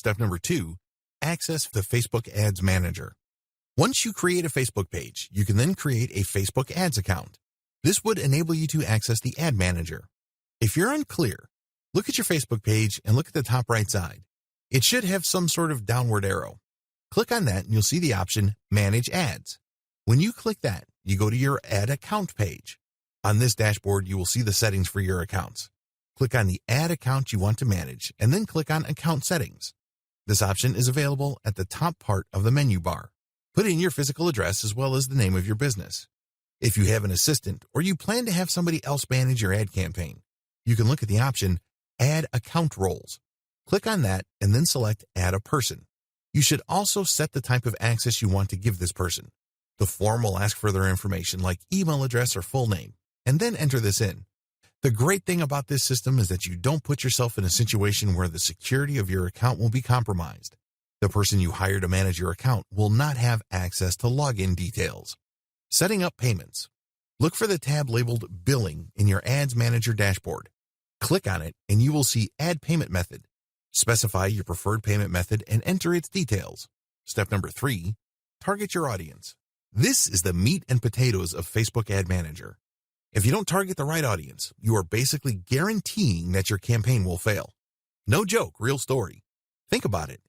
Step number 2, access the Facebook Ads Manager. Once you create a Facebook page, you can then create a Facebook Ads account. This would enable you to access the Ad Manager. If you're unclear, look at your Facebook page and look at the top right side. It should have some sort of downward arrow. Click on that and you'll see the option Manage Ads. When you click that, you go to your Ad Account page. On this dashboard, you will see the settings for your accounts. Click on the ad account you want to manage and then click on Account Settings. This option is available at the top part of the menu bar. Put in your physical address as well as the name of your business. If you have an assistant or you plan to have somebody else manage your ad campaign, you can look at the option Add Account Roles. Click on that and then select Add a Person. You should also set the type of access you want to give this person. The form will ask for their information like email address or full name, and then enter this in. The great thing about this system is that you don't put yourself in a situation where the security of your account will be compromised. The person you hire to manage your account will not have access to login details. Setting up payments. Look for the tab labeled Billing in your Ads Manager dashboard. Click on it and you will see Add Payment Method. Specify your preferred payment method and enter its details. Step number 3, target your audience. This is the meat and potatoes of Facebook Ad Manager. If you don't target the right audience, you are basically guaranteeing that your campaign will fail. No joke, real story. Think about it.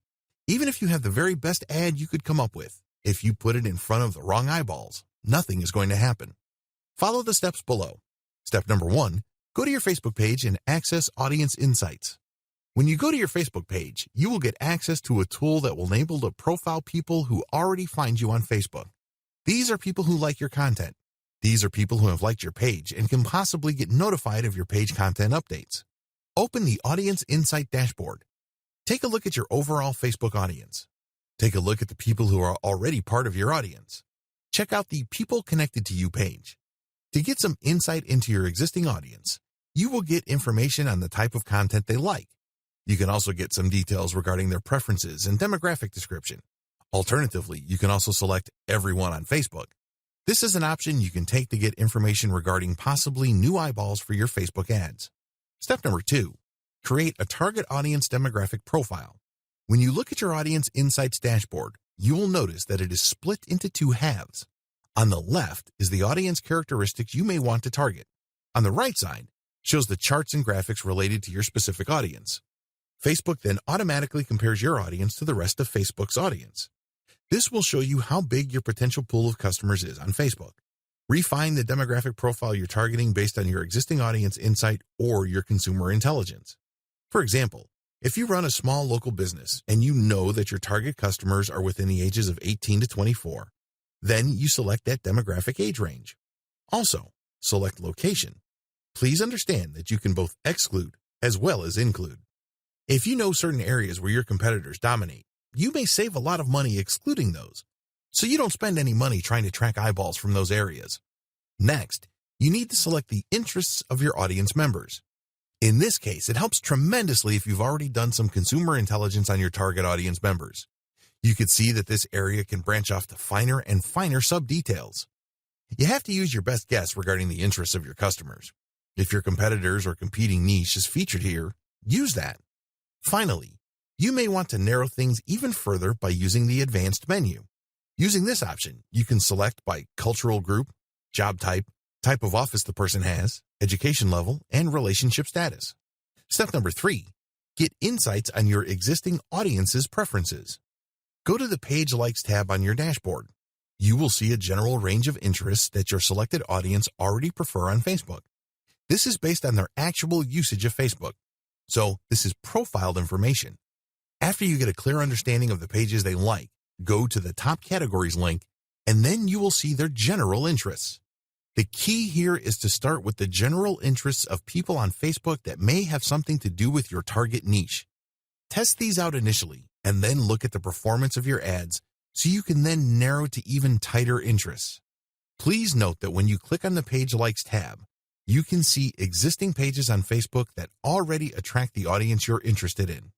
Even if you have the very best ad you could come up with, if you put it in front of the wrong eyeballs, nothing is going to happen. Follow the steps below. Step number 1, go to your Facebook page and access Audience Insights. When you go to your Facebook page, you will get access to a tool that will enable to profile people who already find you on Facebook. These are people who like your content. These are people who have liked your page and can possibly get notified of your page content updates. Open the Audience Insight dashboard. Take a look at your overall Facebook audience. Take a look at the people who are already part of your audience. Check out the People Connected to You page. To get some insight into your existing audience, you will get information on the type of content they like. You can also get some details regarding their preferences and demographic description. Alternatively, you can also select Everyone on Facebook. This is an option you can take to get information regarding possibly new eyeballs for your Facebook ads. Step number 2, create a target audience demographic profile. When you look at your Audience Insights dashboard, you will notice that it is split into 2 halves. On the left is the audience characteristics you may want to target. On the right side shows the charts and graphics related to your specific audience. Facebook then automatically compares your audience to the rest of Facebook's audience. This will show you how big your potential pool of customers is on Facebook. Refine the demographic profile you're targeting based on your existing audience insight or your consumer intelligence. For example, if you run a small local business and you know that your target customers are within the ages of 18 to 24, then you select that demographic age range. Also, select location. Please understand that you can both exclude as well as include. If you know certain areas where your competitors dominate, you may save a lot of money excluding those, so you don't spend any money trying to track eyeballs from those areas. Next, you need to select the interests of your audience members. In this case, it helps tremendously if you've already done some consumer intelligence on your target audience members. You can see that this area can branch off to finer and finer sub-details. You have to use your best guess regarding the interests of your customers. If your competitors or competing niche is featured here, use that. Finally, you may want to narrow things even further by using the advanced menu. Using this option, you can select by cultural group, job type, type of office the person has, education level, and relationship status. Step number 3, get insights on your existing audience's preferences. Go to the Page Likes tab on your dashboard. You will see a general range of interests that your selected audience already prefer on Facebook. This is based on their actual usage of Facebook. So this is profiled information. After you get a clear understanding of the pages they like, go to the top categories link, and then you will see their general interests. The key here is to start with the general interests of people on Facebook that may have something to do with your target niche. Test these out initially, and then look at the performance of your ads so you can then narrow to even tighter interests. Please note that when you click on the Page Likes tab, you can see existing pages on Facebook that already attract the audience you're interested in.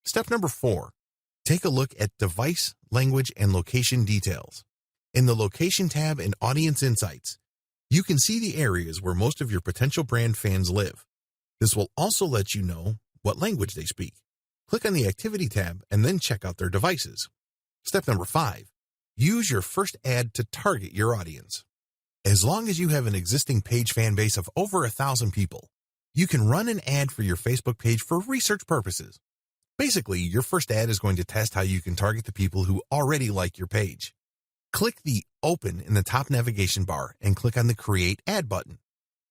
Step number 4, take a look at device, language, and location details. In the Location tab in Audience Insights, you can see the areas where most of your potential brand fans live. This will also let you know what language they speak. Click on the Activity tab and then check out their devices. Step number 5. Use your first ad to target your audience. As long as you have an existing page fan base of over 1,000 people, you can run an ad for your Facebook page for research purposes. Basically, your first ad is going to test how you can target the people who already like your page. Click the Open in the top navigation bar and click on the Create Ad button.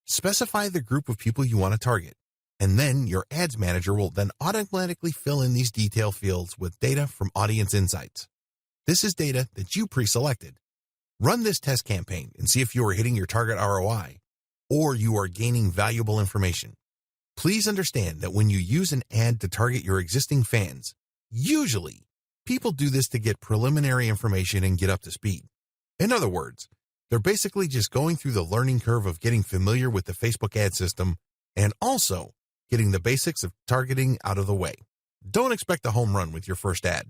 Specify the group of people you want to target, and then your Ads Manager will then automatically fill in these detail fields with data from Audience Insights. This is data that you pre-selected. Run this test campaign and see if you are hitting your target ROI or you are gaining valuable information. Please understand that when you use an ad to target your existing fans, usually people do this to get preliminary information and get up to speed. In other words, they're basically just going through the learning curve of getting familiar with the Facebook ad system and also getting the basics of targeting out of the way. Don't expect a home run with your first ad.